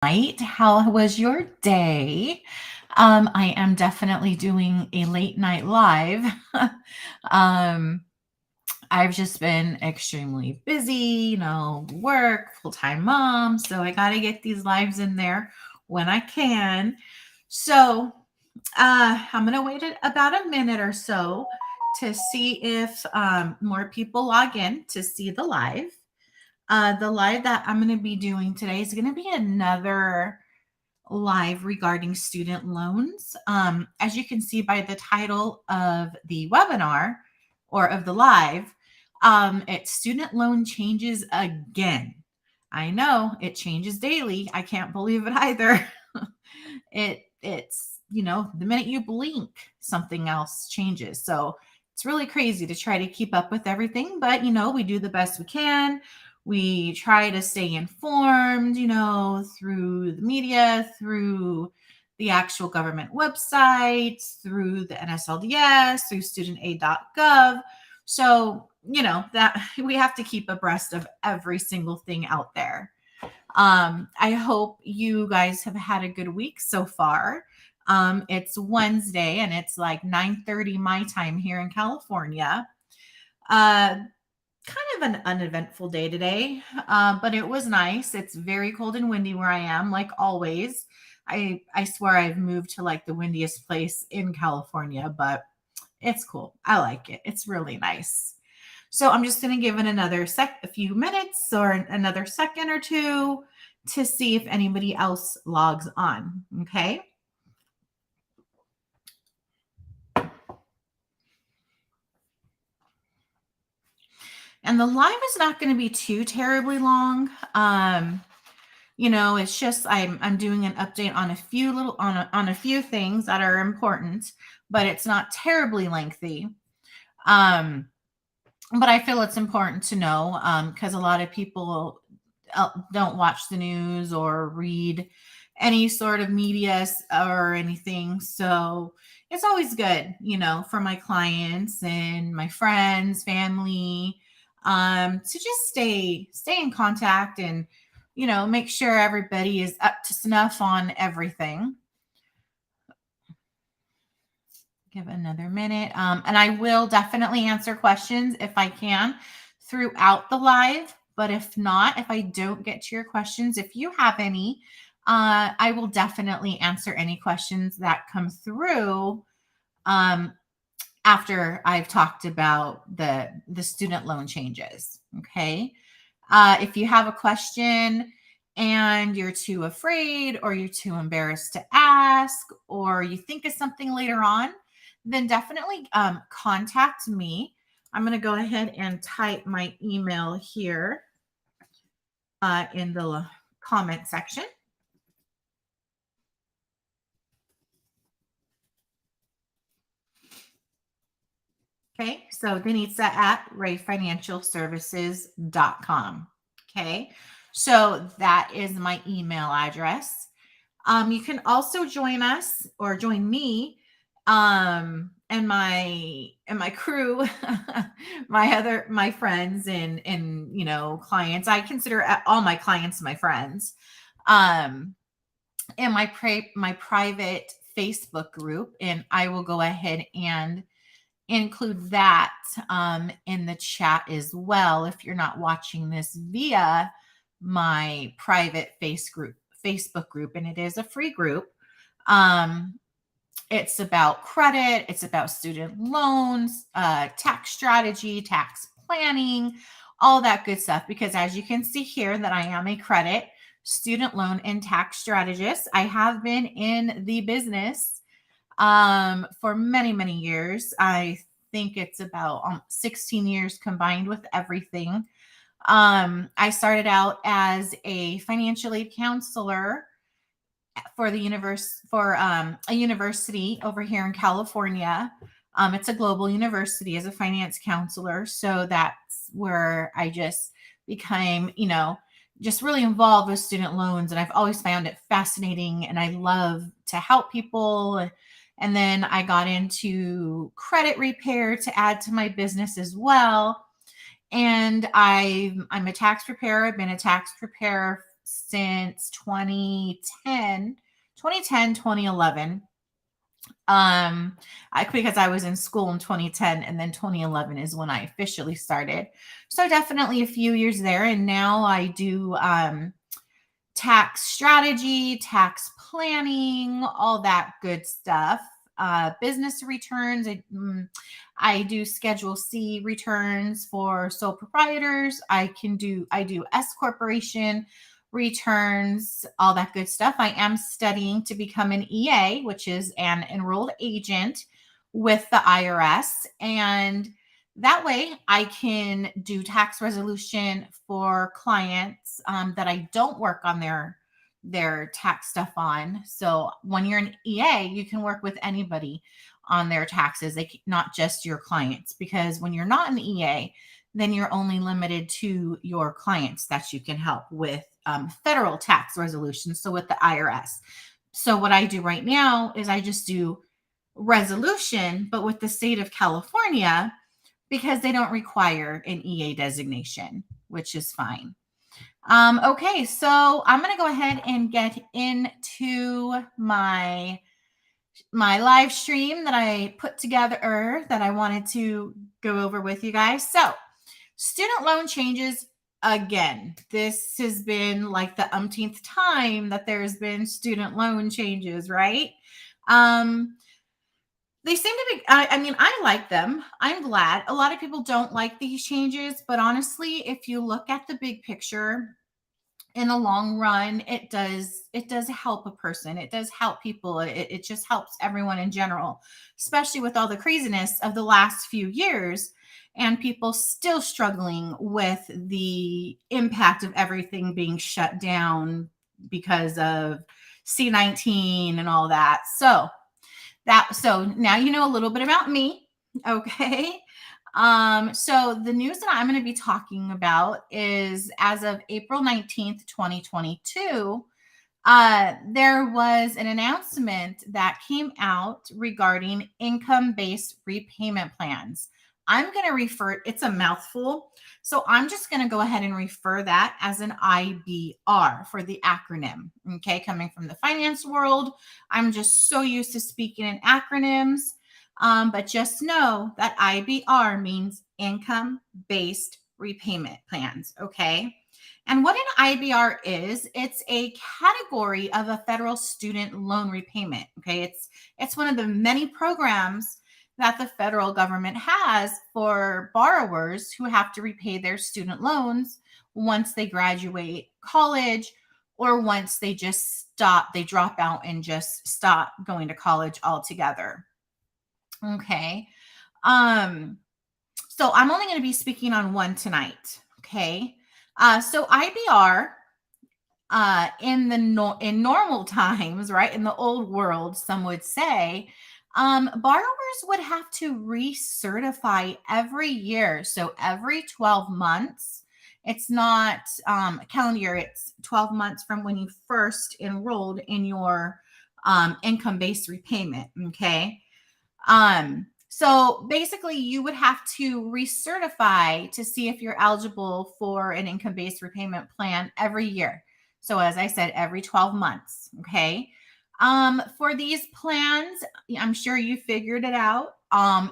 night. How was your day? I am definitely doing a late night live. um, I've just been extremely busy, work, full time mom. So I got to get these lives in there when I can. So I'm going to wait about a minute or so to see if more people log in to see the live. The live that I'm going to be doing today is going to be another live regarding student loans. As you can see by the title of the webinar or of the live, it's student loan changes again. I know it changes daily. I can't believe it either. It's the minute you blink, something else changes. So it's really crazy to try to keep up with everything, but we do the best we can. We try to stay informed, through the media, through the actual government websites, through the NSLDS, through studentaid.gov. So, that we have to keep abreast of every single thing out there. I hope you guys have had a good week so far. It's Wednesday and it's like 9:30 my time here in California. Kind of an uneventful day today, but it was nice. It's very cold and windy where I am, like always. I swear I've moved to like the windiest place in California, but it's cool. I like it. It's really nice. So I'm just going to give it a few minutes or another second or two to see if anybody else logs on. Okay. And the live is not going to be too terribly long. It's just I'm doing an update on a few things that are important, but it's not terribly lengthy. But I feel it's important to know because a lot of people don't watch the news or read any sort of media or anything. So it's always good, for my clients and my friends, family, to just stay in contact and, make sure everybody is up to snuff on everything. Give it another minute. And I will definitely answer questions if I can throughout the live. But if not, if I don't get to your questions, if you have any, I will definitely answer any questions that come through after I've talked about the student loan changes. Okay. If you have a question and you're too afraid or you're too embarrassed to ask or you think of something later on, then definitely contact me. I'm going to go ahead and type my email here in the comment section. Okay, so Denitza at rayfinancialservices.com. Okay, so that is my email address. You can also join us or join me and my crew, my friends and clients. I consider all my clients my friends. And my private Facebook group, and I will go ahead and include that in the chat as well if you're not watching this via my private Facebook group, and it is a free group. It's about credit, it's about student loans, tax strategy, tax planning, all that good stuff, because as you can see here that I am a credit, student loan, and tax strategist. I have been in the business for many, many years. I think it's about 16 years combined with everything. I started out as a financial aid counselor for a university over here in California. It's a global university as a finance counselor. So that's where I just became, just really involved with student loans. And I've always found it fascinating and I love to help people. And then I got into credit repair to add to my business as well. And I'm a tax preparer. I've been a tax preparer since 2011. Because I was in school in 2010, and then 2011 is when I officially started. So definitely a few years there. And now I do tax strategy, tax planning, all that good stuff. Business returns. I do Schedule C returns for sole proprietors. I do S corporation returns, all that good stuff. I am studying to become an EA, which is an enrolled agent with the IRS, and that way I can do tax resolution for clients that I don't work on their tax stuff on. So when you're an EA, you can work with anybody on their taxes, not just your clients, because when you're not an EA, then you're only limited to your clients that you can help with federal tax resolution. So with the IRS. So what I do right now is I just do resolution, but with the state of California, because they don't require an EA designation, which is fine. Okay, so I'm going to go ahead and get into my live stream that I put together, or that I wanted to go over with you guys. So student loan changes again. This has been like the umpteenth time that there's been student loan changes, right? They seem to be, I mean, I like them. I'm glad. A lot of people don't like these changes, but honestly, if you look at the big picture, in the long run, it does help a person. It does help people. It just helps everyone in general, especially with all the craziness of the last few years and people still struggling with the impact of everything being shut down because of C-19 and all that. So now you know a little bit about me. Okay. So the news that I'm going to be talking about is, as of April 19th, 2022, there was an announcement that came out regarding income-based repayment plans. I'm going to refer, it's a mouthful, so I'm just going to go ahead and refer that as an IBR for the acronym. Okay, coming from the finance world, I'm just so used to speaking in acronyms. But just know that IBR means income-based repayment plans, okay? And what an IBR is, it's a category of a federal student loan repayment, okay? It's one of the many programs that the federal government has for borrowers who have to repay their student loans once they graduate college, or once they drop out and just stop going to college altogether. Okay. So I'm only going to be speaking on one tonight. Okay. So IBR, in normal times, right, in the old world, some would say, borrowers would have to recertify every year. So every 12 months, it's not calendar year, it's 12 months from when you first enrolled in your income-based repayment. Okay. So basically you would have to recertify to see if you're eligible for an income-based repayment plan every year. So as I said, every 12 months. Okay. For these plans, I'm sure you figured it out.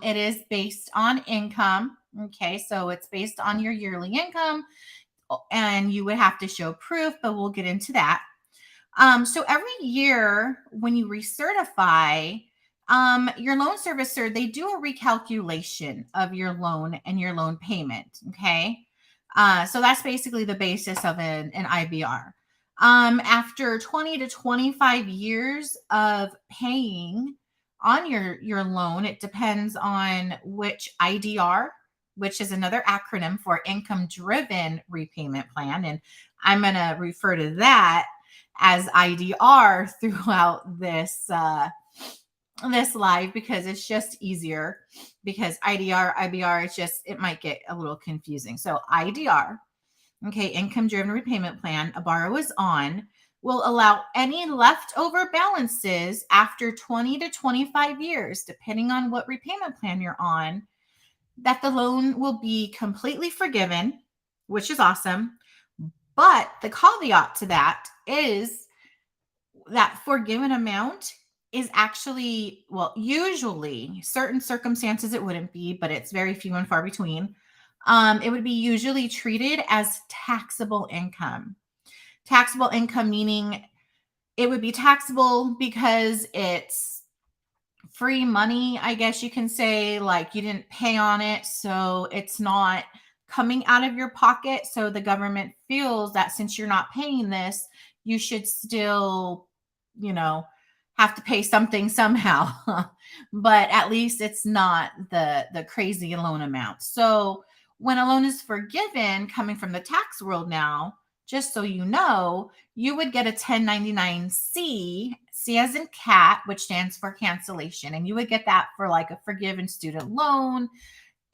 It is based on income. Okay. So it's based on your yearly income, and you would have to show proof, but we'll get into that. So every year when you recertify, your loan servicer, they do a recalculation of your loan and your loan payment. Okay. So that's basically the basis of an IBR. After 20 to 25 years of paying on your loan, it depends on which IDR, which is another acronym for income driven repayment plan. And I'm going to refer to that as IDR throughout this live, because it's just easier, because IDR, IBR, it might get a little confusing. So IDR, okay, income driven repayment plan, a borrower is on, will allow any leftover balances after 20 to 25 years, depending on what repayment plan you're on, that the loan will be completely forgiven, which is awesome, But the caveat to that is that forgiven amount is actually, well, usually certain circumstances it wouldn't be, but it's very few and far between. It would be usually treated as taxable income. Taxable income meaning it would be taxable because it's free money, I guess you can say, like you didn't pay on it. So it's not coming out of your pocket. So the government feels that since you're not paying this, you should still, you know, have to pay something somehow. But at least it's not the crazy loan amount. So when a loan is forgiven coming from the tax world now, just so you know, you would get a 1099-C, C as in cat, which stands for cancellation. And you would get that for like a forgiven student loan.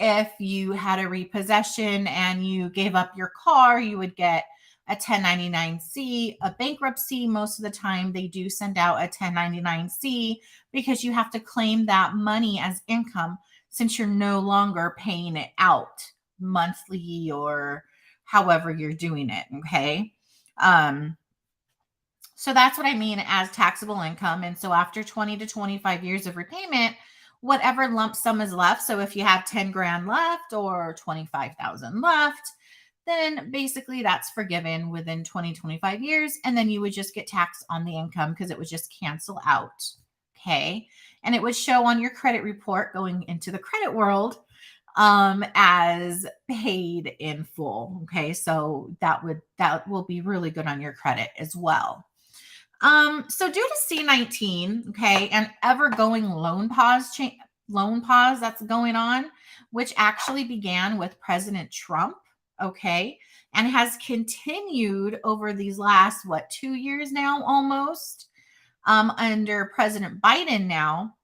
If you had a repossession and you gave up your car, you would get a 1099-C. A bankruptcy, most of the time, they do send out a 1099-C because you have to claim that money as income since you're no longer paying it out monthly or however you're doing it. Okay. Um, so that's what I mean as taxable income. And so after 20 to 25 years of repayment, whatever lump sum is left. So if you have 10 grand left or 25,000 left, then basically that's forgiven within 20, 25 years. And then you would just get taxed on the income because it would just cancel out. Okay. And it would show on your credit report going into the credit world as paid in full. Okay. So that will be really good on your credit as well. So due to C-19, okay, and ever going loan pause that's going on, which actually began with President Trump, okay, and has continued over these last 2 years now almost, under President Biden now.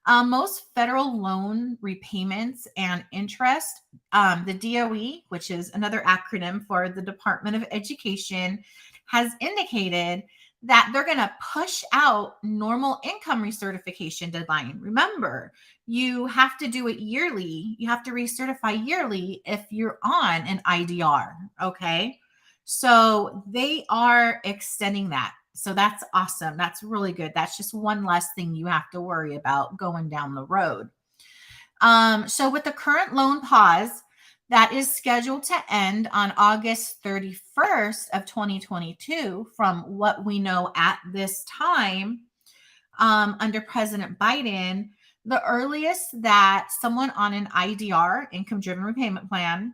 Most federal loan repayments and interest, the DOE, which is another acronym for the Department of Education, has indicated that they're going to push out normal income recertification deadline. Remember, you have to do it yearly. You have to recertify yearly if you're on an IDR. Okay. So they are extending that. So that's awesome. That's really good. That's just one less thing you have to worry about going down the road. So with the current loan pause that is scheduled to end on August 31st of 2022, from what we know at this time, under President Biden, the earliest that someone on an IDR, income driven repayment plan,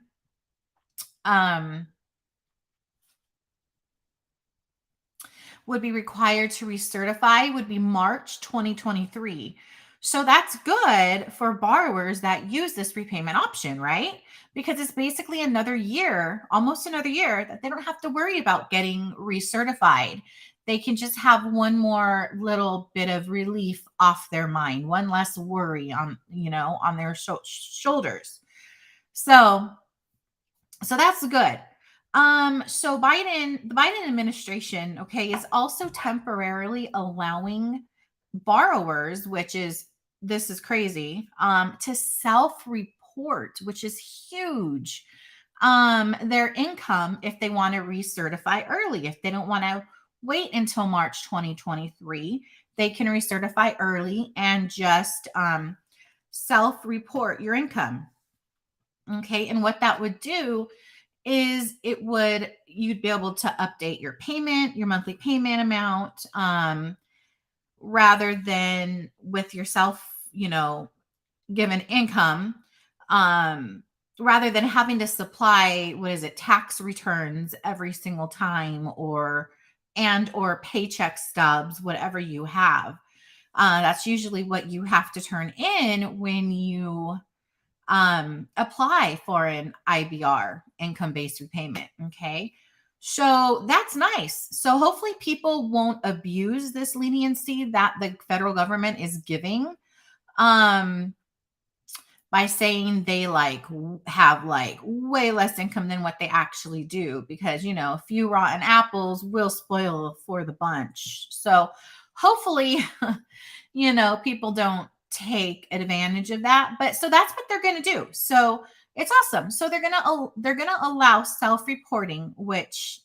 would be required to recertify would be March 2023. So that's good for borrowers that use this repayment option, right? Because it's basically another year, almost another year, that they don't have to worry about getting recertified. They can just have one more little bit of relief off their mind, one less worry on, on their shoulders. So that's good. So the Biden administration, okay, is also temporarily allowing borrowers, this is crazy, to self-report, which is huge, their income if they want to recertify early. If they don't want to wait until March 2023, they can recertify early and just self-report your income. Okay, and what that would do is you'd be able to update your monthly payment amount, rather than with yourself, given income, rather than having to supply, tax returns every single time or paycheck stubs, whatever you have. That's usually what you have to turn in when you apply for an IBR, income based repayment. Okay. So that's nice. So hopefully people won't abuse this leniency that the federal government is giving, by saying they have way less income than what they actually do, because a few rotten apples will spoil for the bunch. So hopefully people don't take advantage of that. But so that's what they're going to do. So it's awesome. So they're going to allow self-reporting, which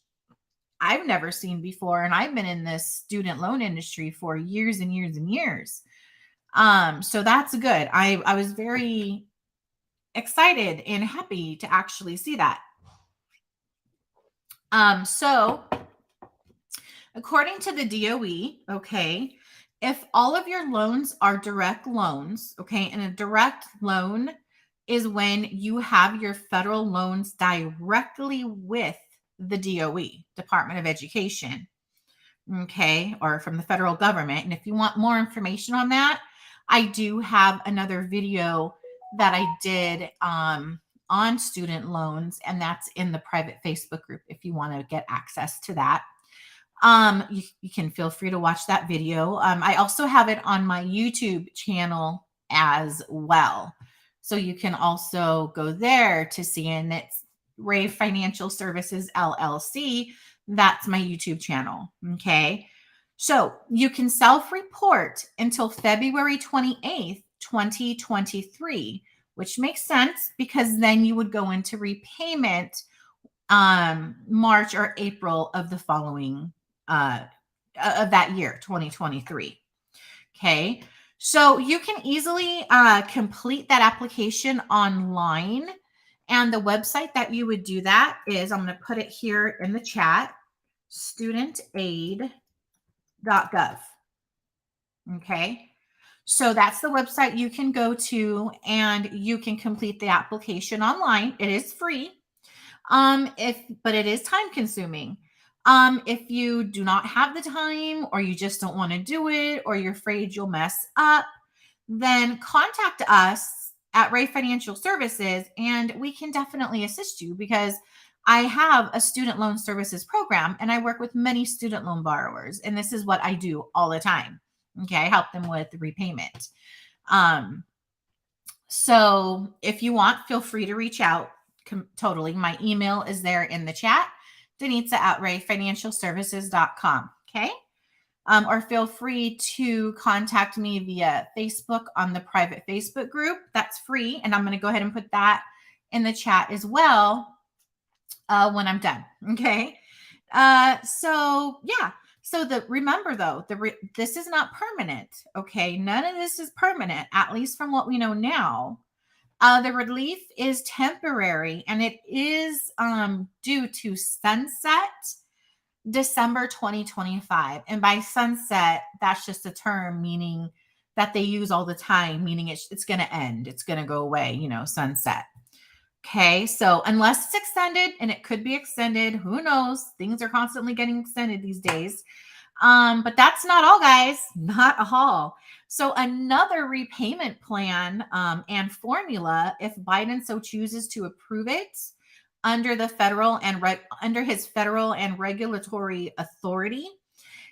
I've never seen before. And I've been in this student loan industry for years and years and years. So that's good. I was very excited and happy to actually see that. So according to the DOE, okay, if all of your loans are direct loans, okay, and a direct loan is when you have your federal loans directly with the DOE, Department of Education, okay, or from the federal government. And if you want more information on that, I do have another video that I did on student loans, and that's in the private Facebook group if you want to get access to that. You can feel free to watch that video. I also have it on my YouTube channel as well. So you can also go there to see, and it's Ray Financial Services LLC. That's my YouTube channel. Okay. So you can self-report until February 28th, 2023, which makes sense because then you would go into repayment March or April of the following of that year, 2023. Okay. So you can easily complete that application online. And the website that you would do that is, I'm going to put it here in the chat, studentaid.gov. Okay. So that's the website you can go to and you can complete the application online. It is free. But it is time consuming. If you do not have the time or you just don't want to do it or you're afraid you'll mess up, then contact us at Ray Financial Services and we can definitely assist you because I have a student loan services program and I work with many student loan borrowers. And this is what I do all the time. Okay. I help them with repayment. So if you want, feel free to reach out. Totally. My email is there in the chat, Denitza@rayfinancialservices.com. Okay. Or feel free to contact me via Facebook on the private Facebook group. That's free. And I'm going to go ahead and put that in the chat as well when I'm done. Okay. So yeah. So remember though, this is not permanent. Okay. None of this is permanent, at least from what we know now. The relief is temporary and it is due to sunset December 2025. And by sunset, that's just a term meaning that they use all the time, meaning it's going to end. It's going to go away, sunset. Okay. So unless it's extended, and it could be extended, who knows? Things are constantly getting extended these days. But that's not all, guys, not all. So another repayment plan and formula, if Biden so chooses to approve it under the federal and under his federal and regulatory authority,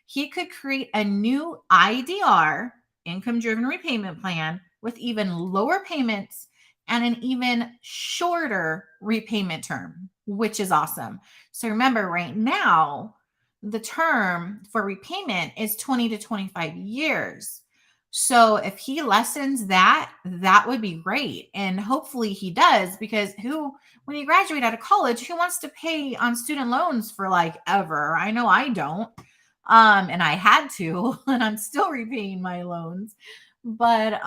he could create a new IDR, income-driven repayment plan, with even lower payments and an even shorter repayment term, which is awesome. So remember, right now, the term for repayment is 20 to 25 years. So if he lessens that, that would be great. And hopefully he does, because when you graduate out of college, who wants to pay on student loans for like ever? I know I don't. And I had to, and I'm still repaying my loans. But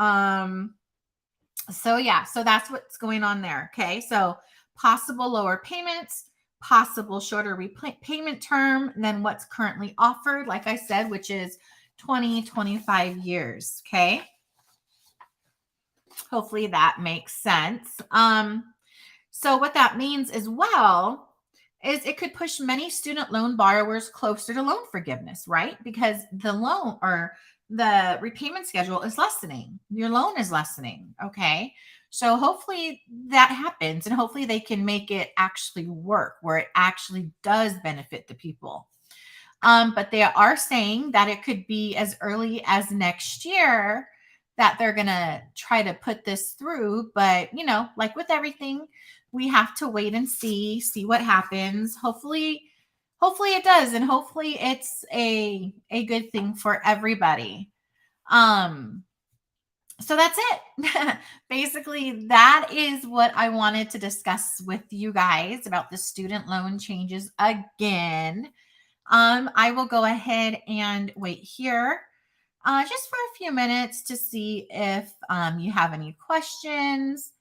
so yeah, so that's what's going on there. Okay. So possible lower payments, possible shorter repayment term than what's currently offered, like I said, which is 25 years. Okay. Hopefully that makes sense. So what that means as well is it could push many student loan borrowers closer to loan forgiveness, right? Because the loan or the repayment schedule is lessening. Your loan is lessening. Okay. So hopefully that happens and hopefully they can make it actually work where it actually does benefit the people. But they are saying that it could be as early as next year that they're going to try to put this through. But, like with everything, we have to wait and see what happens. Hopefully it does. And hopefully it's a good thing for everybody. So that's it. Basically, that is what I wanted to discuss with you guys about the student loan changes again. I will go ahead and wait here just for a few minutes to see if you have any questions.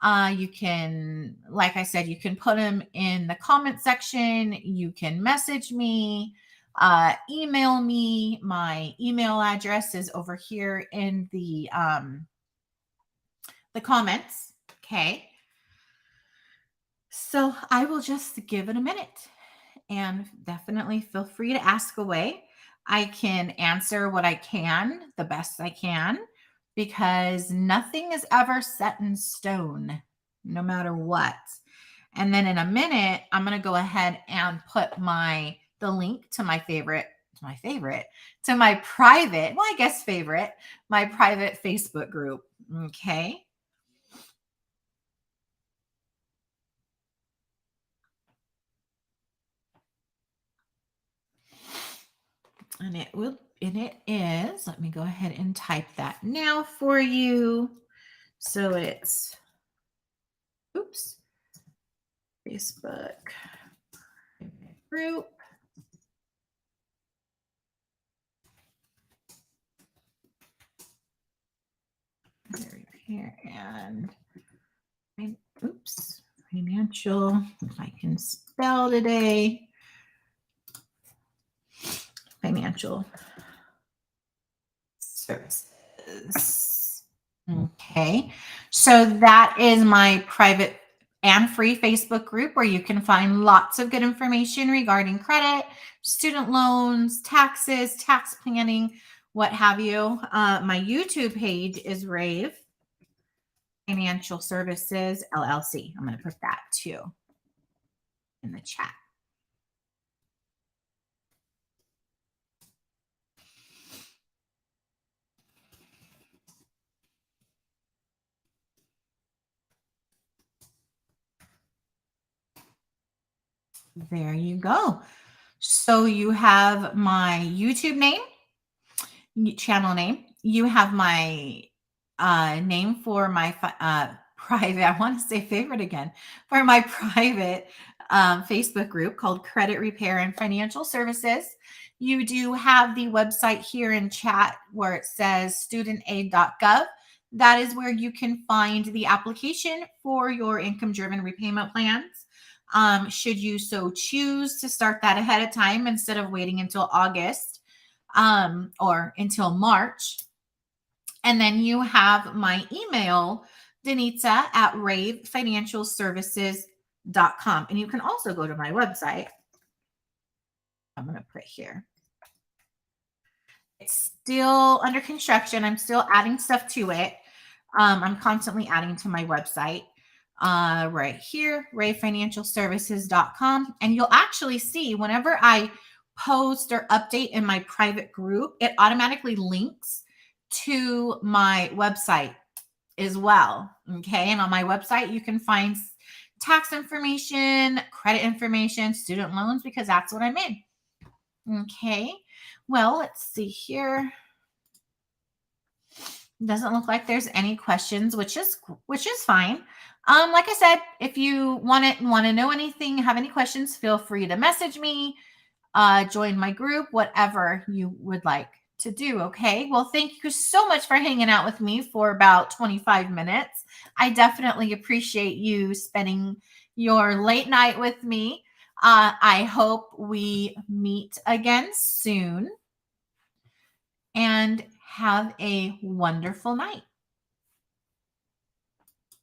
You can, like I said, you can put them in the comment section. You can message me, email me. My email address is over here in the comments. Okay. So I will just give it a minute and definitely feel free to ask away. I can answer what I can, the best I can, because nothing is ever set in stone, no matter what. And then in a minute, I'm going to go ahead and put the link to to my private, well, I guess favorite, my private Facebook group. Okay. And it is, let me go ahead and type that now for you. So it's, oops, Facebook group. Here and, oops, financial, if I can spell today, financial services. Okay, so that is my private and free Facebook group where you can find lots of good information regarding credit, student loans, taxes, tax planning, what have you. My YouTube page is Rave Financial Services LLC. I'm going to put that too in the chat. There you go. So you have my YouTube name, channel name. You have my name for my private, I want to say favorite again, for my private Facebook group called Credit Repair and Financial Services. You do have the website here in chat where it says studentaid.gov. That is where you can find the application for your income driven repayment plans. Should you so choose to start that ahead of time instead of waiting until August or until March. And then you have my email, Denitza at ravefinancialservices.com. And you can also go to my website. I'm going to put here. It's still under construction. I'm still adding stuff to it. I'm constantly adding to my website right here, ravefinancialservices.com. And you'll actually see whenever I post or update in my private group, it automatically links to my website as well. Okay. And on my website, you can find tax information, credit information, student loans, because that's what I'm in. Okay. Well, let's see here. Doesn't look like there's any questions, which is fine. Like I said, if you want to know anything, have any questions, feel free to message me, join my group, whatever you would like to do. Okay. Well, thank you so much for hanging out with me for about 25 minutes. I definitely appreciate you spending your late night with me. I hope we meet again soon and have a wonderful night.